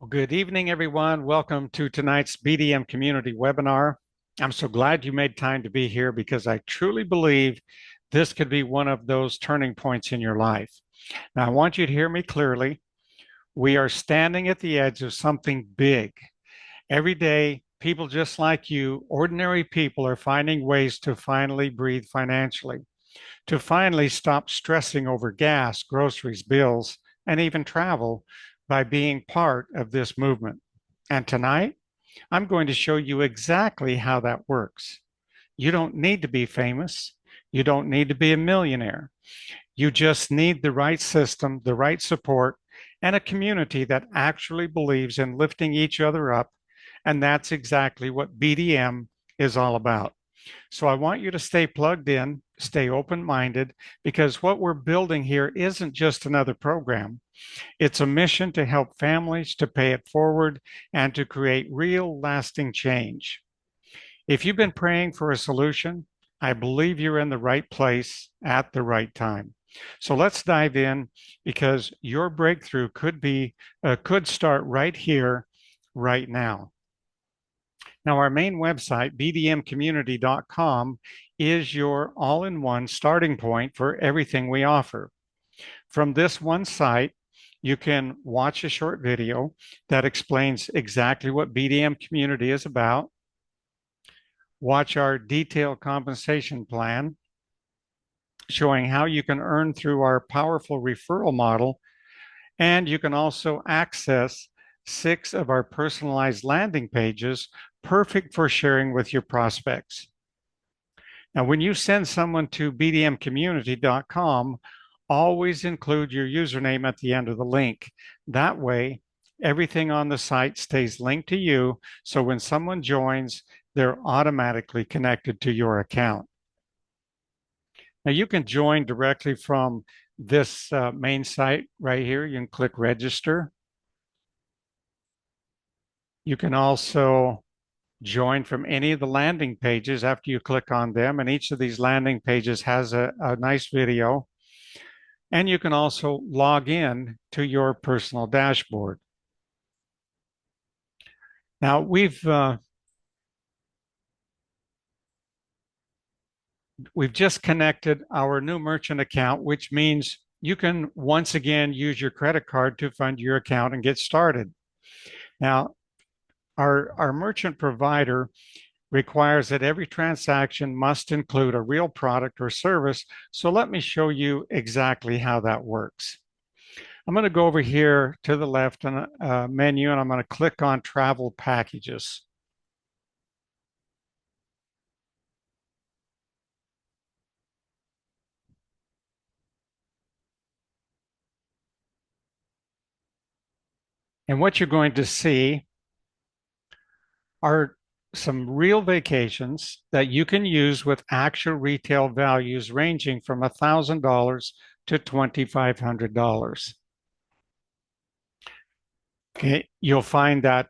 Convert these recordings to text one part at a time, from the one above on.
Well, good evening, everyone. Welcome to tonight's BDM community webinar. I'm so glad you made time to be here because I truly believe this could be one of those turning points in your life. Now, I want you to hear me clearly. We are standing at the edge of something big. Every day, people just like you, ordinary people, are finding ways to finally breathe financially, to finally stop stressing over gas, groceries, bills, and even travel by being part of this movement. And tonight, I'm going to show you exactly how that works. You don't need to be famous. You don't need to be a millionaire. You just need the right system, the right support, and a community that actually believes in lifting each other up. And that's exactly what BDM is all about. So I want you to stay plugged in, stay open-minded, because what we're building here isn't just another program. It's a mission to help families to pay it forward and to create real lasting change. If you've been praying for a solution, I believe you're in the right place at the right time. So let's dive in because your breakthrough could start right here, right now. Now, our main website, bdmcommunity.com, is your all-in-one starting point for everything we offer. From this one site, you can watch a short video that explains exactly what BDM Community is about, watch our detailed compensation plan, showing how you can earn through our powerful referral model, and you can also access 6 of our personalized landing pages, perfect for sharing with your prospects. Now, when you send someone to bdmcommunity.com, always include your username at the end of the link. That way, everything on the site stays linked to you. So when someone joins, they're automatically connected to your account. Now, you can join directly from this main site right here. You can click register. You can also join from any of the landing pages after you click on them. And each of these landing pages has a nice video. And you can also log in to your personal dashboard. Now, we've just connected our new merchant account, which means you can once again use your credit card to fund your account and get started. Now, our merchant provider requires that every transaction must include a real product or service. So let me show you exactly how that works. I'm going to go over here to the left on a menu, and I'm going to click on travel packages. And what you're going to see are some real vacations that you can use with actual retail values ranging from $1,000 to $2,500. Okay, you'll find that,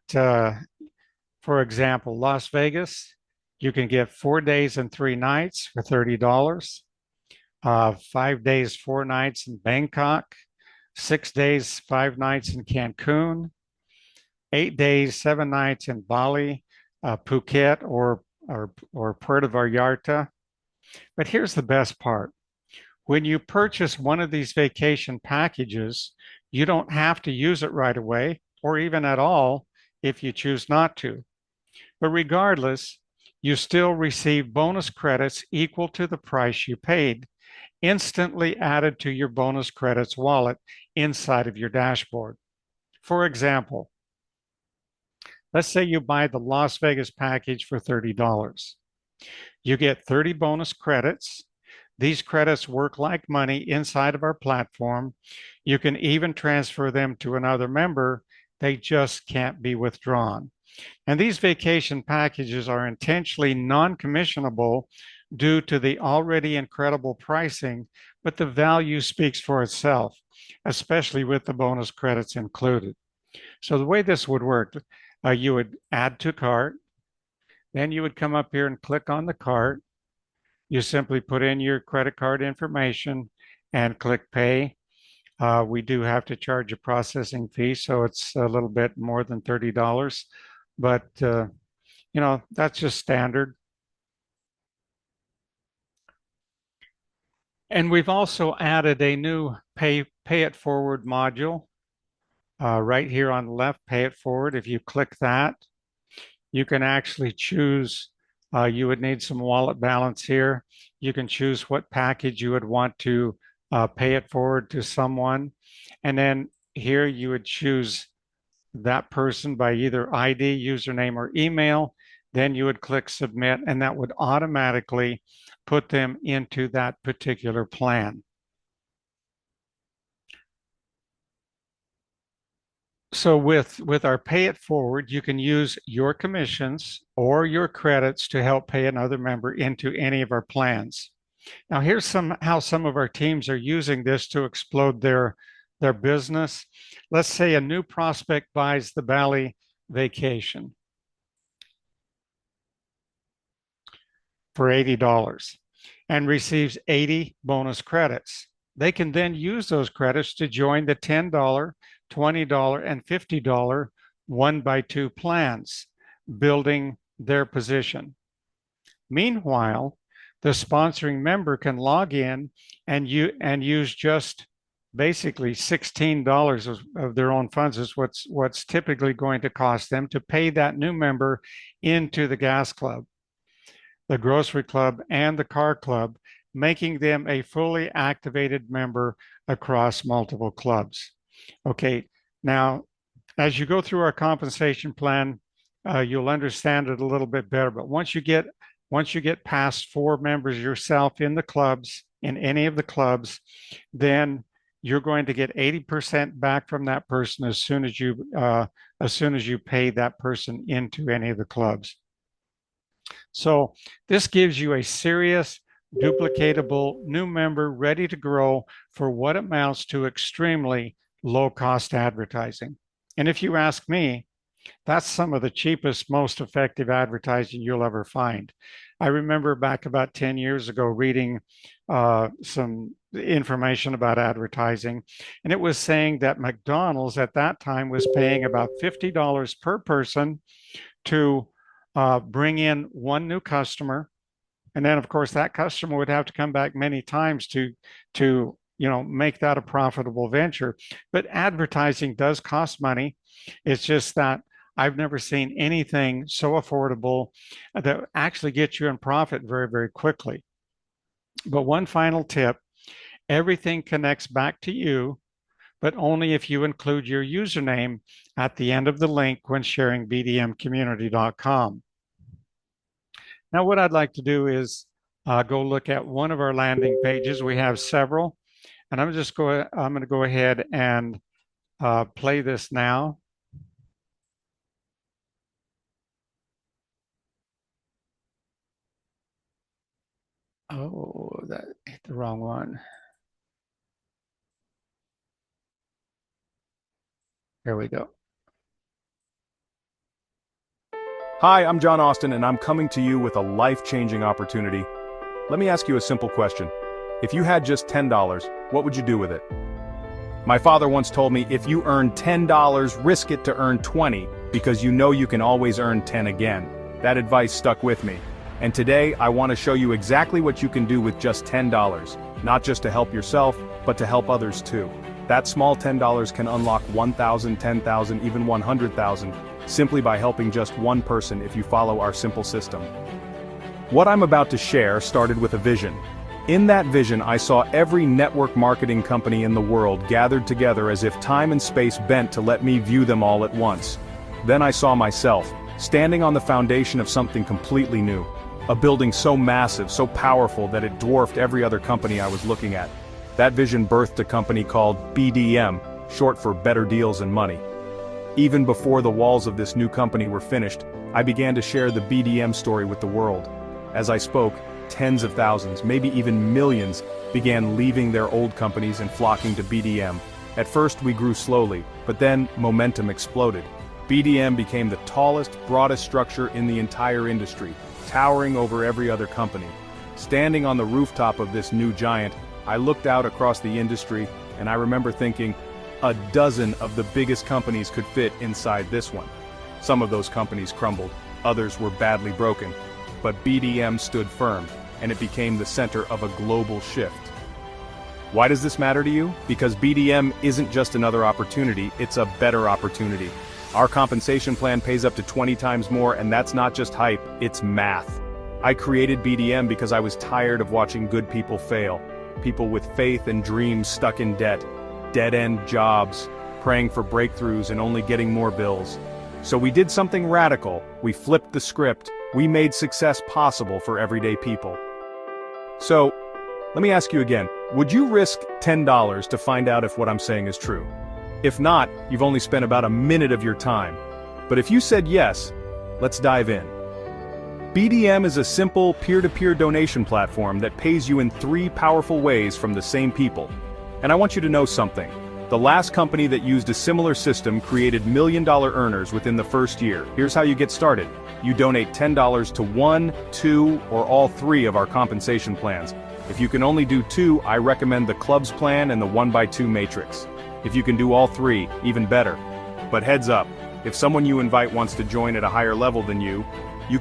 for example, Las Vegas, you can get 4 days and 3 nights for $30. 5 days, 4 nights in Bangkok, 6 days, 5 nights in Cancun, 8 days, 7 nights in Bali, Phuket, or Puerto Vallarta. But here's the best part. When you purchase one of these vacation packages, you don't have to use it right away or even at all if you choose not to. But regardless, you still receive bonus credits equal to the price you paid, instantly added to your bonus credits wallet inside of your dashboard. For example, let's say you buy the Las Vegas package for $30. You get 30 bonus credits. These credits work like money inside of our platform. You can even transfer them to another member. They just can't be withdrawn. And these vacation packages are intentionally non-commissionable due to the already incredible pricing, but the value speaks for itself, especially with the bonus credits included. So the way this would work, you would add to cart, then you would come up here and click on the cart. You simply put in your credit card information and click pay. We do have to charge a processing fee, so it's a little bit more than $30, but that's just standard. And we've also added a new pay it forward module right here on the left, pay it forward. If you click that, you can actually choose, you would need some wallet balance here. You can choose what package you would want to pay it forward to someone. And then here you would choose that person by either ID, username, or email. Then you would click submit, and that would automatically put them into that particular plan. So with our pay it forward, you can use your commissions or your credits to help pay another member into any of our plans. Now here's how some of our teams are using this to explode their business. Let's say a new prospect buys the Bali vacation for $80 and receives 80 bonus credits. They can then use those credits to join the $10, $20, and $50 1x2 plans, building their position. Meanwhile, the sponsoring member can log in and use just basically $16 of their own funds is what's typically going to cost them to pay that new member into the gas club, the grocery club, and the car club, making them a fully activated member across multiple clubs. Okay, now as you go through our compensation plan, you'll understand it a little bit better. But once you get past 4 members yourself in the clubs, in any of the clubs, then you're going to get 80% back from that person as soon as you pay that person into any of the clubs. So this gives you a serious, duplicatable new member ready to grow for what amounts to extremely low-cost advertising. And if you ask me, that's some of the cheapest, most effective advertising you'll ever find. I remember back about 10 years ago reading some information about advertising, and it was saying that McDonald's at that time was paying about $50 per person to bring in one new customer. And then, of course, that customer would have to come back many times to make that a profitable venture. But advertising does cost money. It's just that I've never seen anything so affordable that actually gets you in profit very, very quickly. But one final tip, everything connects back to you, but only if you include your username at the end of the link when sharing bdmcommunity.com. Now, what I'd like to do is go look at one of our landing pages. We have several, and I'm going to go ahead and play this now. Oh, that hit the wrong one. Here we go. Hi, I'm John Austin, and I'm coming to you with a life-changing opportunity. Let me ask you a simple question. If you had just $10, what would you do with it? My father once told me, if you earn $10, risk it to earn 20, because you know you can always earn 10 again. That advice stuck with me. And today, I want to show you exactly what you can do with just $10, not just to help yourself, but to help others too. That small $10 can unlock 1,000, 10,000, even 100,000, simply by helping just one person if you follow our simple system. What I'm about to share started with a vision. In that vision, I saw every network marketing company in the world gathered together as if time and space bent to let me view them all at once. Then I saw myself, standing on the foundation of something completely new. A building so massive, so powerful that it dwarfed every other company I was looking at. That vision birthed a company called BDM, short for Better Deals and Money. Even before the walls of this new company were finished, I began to share the BDM story with the world. As I spoke, tens of thousands, maybe even millions, began leaving their old companies and flocking to BDM. At first we grew slowly, but then momentum exploded. BDM became the tallest, broadest structure in the entire industry, towering over every other company. Standing on the rooftop of this new giant, I looked out across the industry, and I remember thinking, a dozen of the biggest companies could fit inside this one. Some of those companies crumbled, others were badly broken, but BDM stood firm, and it became the center of a global shift. Why does this matter to you? Because BDM isn't just another opportunity, it's a better opportunity. Our compensation plan pays up to 20 times more, and that's not just hype, it's math. I created BDM because I was tired of watching good people fail. People with faith and dreams stuck in debt, dead-end jobs, praying for breakthroughs and only getting more bills. So we did something radical, we flipped the script, we made success possible for everyday people. So, let me ask you again, would you risk $10 to find out if what I'm saying is true? If not, you've only spent about a minute of your time. But if you said yes, let's dive in. BDM is a simple peer-to-peer donation platform that pays you in 3 powerful ways from the same people. And I want you to know something. The last company that used a similar system created million-dollar earners within the first year. Here's how you get started. You donate $10 to 1, 2, or all 3 of our compensation plans. If you can only do 2, I recommend the Clubs plan and the 1x2 matrix. If you can do all 3, even better. But heads up, if someone you invite wants to join at a higher level than you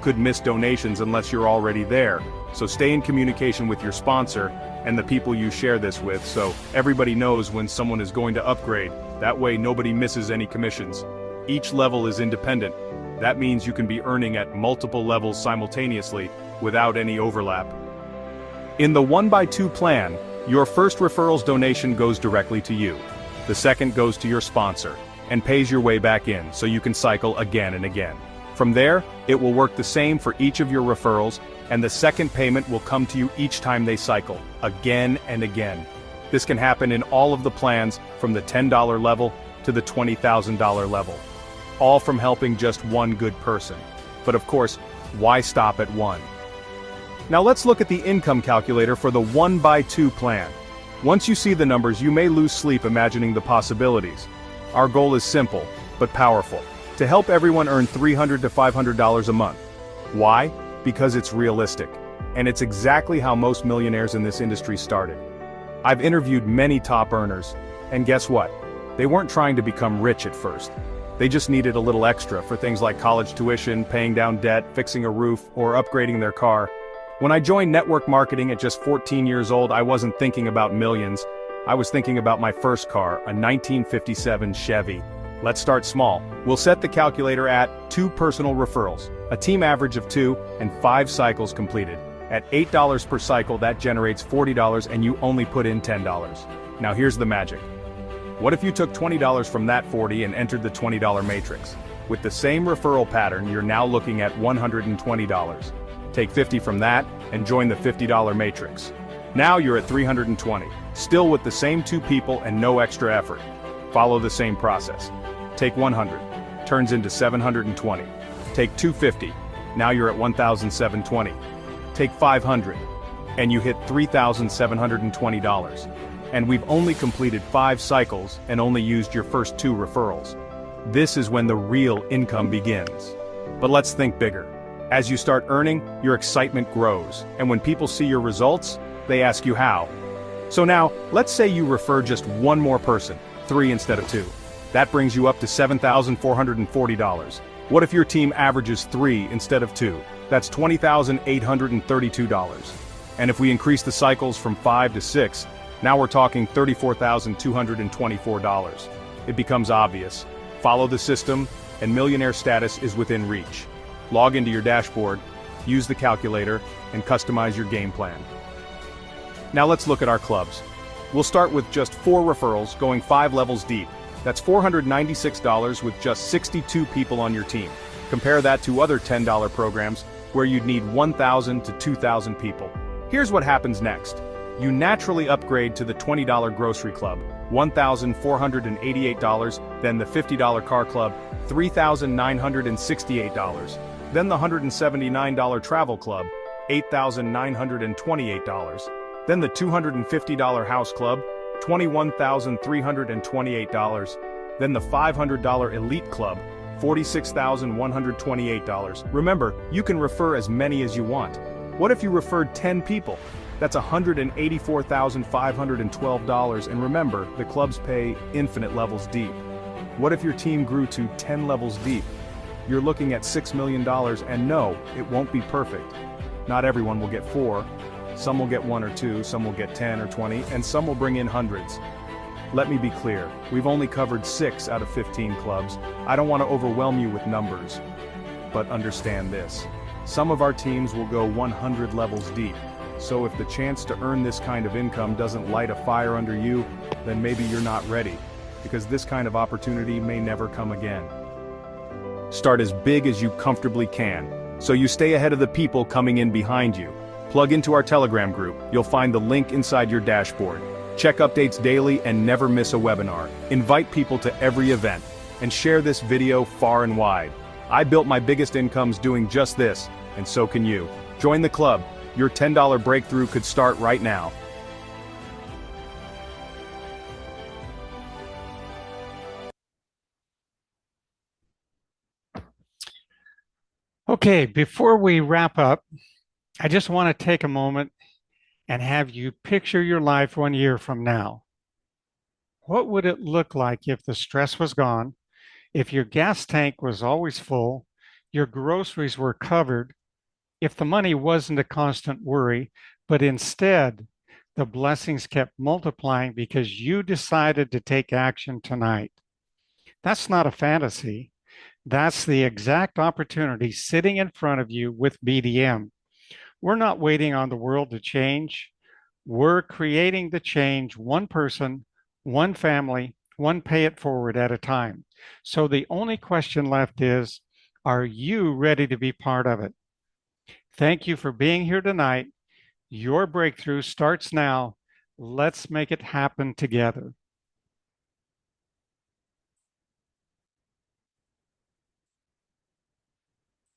could miss donations unless you're already there. So stay in communication with your sponsor and the people you share this with, so everybody knows when someone is going to upgrade. That way nobody misses any commissions. Each level is independent. That means you can be earning at multiple levels simultaneously without any overlap. In the 1x2 plan, your first referral's donation goes directly to you. The second goes to your sponsor and pays your way back in, so you can cycle again and again. From there, it will work the same for each of your referrals, and the second payment will come to you each time they cycle, again and again. This can happen in all of the plans, from the $10 level to the $20,000 level. All from helping just one good person. But of course, why stop at one? Now let's look at the income calculator for the 1x2 plan. Once you see the numbers, you may lose sleep imagining the possibilities. Our goal is simple, but powerful. To help everyone earn $300 to $500 a month. Why? Because it's realistic. And it's exactly how most millionaires in this industry started. I've interviewed many top earners, and guess what? They weren't trying to become rich at first. They just needed a little extra for things like college tuition, paying down debt, fixing a roof, or upgrading their car. When I joined network marketing at just 14 years old, I wasn't thinking about millions. I was thinking about my first car, a 1957 Chevy. Let's start small. We'll set the calculator at 2 personal referrals, a team average of 2, and 5 cycles completed. At $8 per cycle, that generates $40, and you only put in $10. Now here's the magic. What if you took $20 from that 40 and entered the $20 matrix? With the same referral pattern, you're now looking at $120. Take 50 from that, and join the $50 matrix. Now you're at $320, still with the same 2 people and no extra effort. Follow the same process. Take 100, turns into 720. Take 250, now you're at 1,720. Take 500, and you hit $3,720. And we've only completed 5 cycles and only used your first 2 referrals. This is when the real income begins. But let's think bigger. As you start earning, your excitement grows, and when people see your results, they ask you how. So now, let's say you refer just 1 more person, 3 instead of 2. That brings you up to $7,440. What if your team averages 3 instead of 2? That's $20,832. And if we increase the cycles from 5 to 6, now we're talking $34,224. It becomes obvious. Follow the system, and millionaire status is within reach. Log into your dashboard, use the calculator, and customize your game plan. Now let's look at our clubs. We'll start with just 4 referrals, going 5 levels deep. That's $496 with just 62 people on your team. Compare that to other $10 programs, where you'd need 1,000 to 2,000 people. Here's what happens next. You naturally upgrade to the $20 grocery club, $1,488, then the $50 car club, $3,968, then the $179 travel club, $8,928, then the $250 house club, $21,328, then the $500 elite club, $46,128. Remember, you can refer as many as you want. What if you referred 10 people? That's $184,512, and remember, the clubs pay infinite levels deep. What if your team grew to 10 levels deep? You're looking at $6 million, and no, it won't be perfect. Not everyone will get 4. Some will get 1 or 2, some will get 10 or 20, and some will bring in hundreds. Let me be clear, we've only covered 6 out of 15 clubs. I don't want to overwhelm you with numbers. But understand this. Some of our teams will go 100 levels deep. So if the chance to earn this kind of income doesn't light a fire under you, then maybe you're not ready, because this kind of opportunity may never come again. Start as big as you comfortably can, so you stay ahead of the people coming in behind you. Plug into our Telegram group. You'll find the link inside your dashboard. Check updates daily and never miss a webinar. Invite people to every event, and share this video far and wide. I built my biggest incomes doing just this, and so can you. Join the club. Your $10 breakthrough could start right now. Okay, before we wrap up, I just want to take a moment and have you picture your life 1 year from now. What would it look like if the stress was gone, if your gas tank was always full, your groceries were covered, if the money wasn't a constant worry, but instead the blessings kept multiplying because you decided to take action tonight? That's not a fantasy. That's the exact opportunity sitting in front of you with BDM. We're not waiting on the world to change. We're creating the change one person, one family, one pay it forward at a time. So the only question left is, are you ready to be part of it? Thank you for being here tonight. Your breakthrough starts now. Let's make it happen together.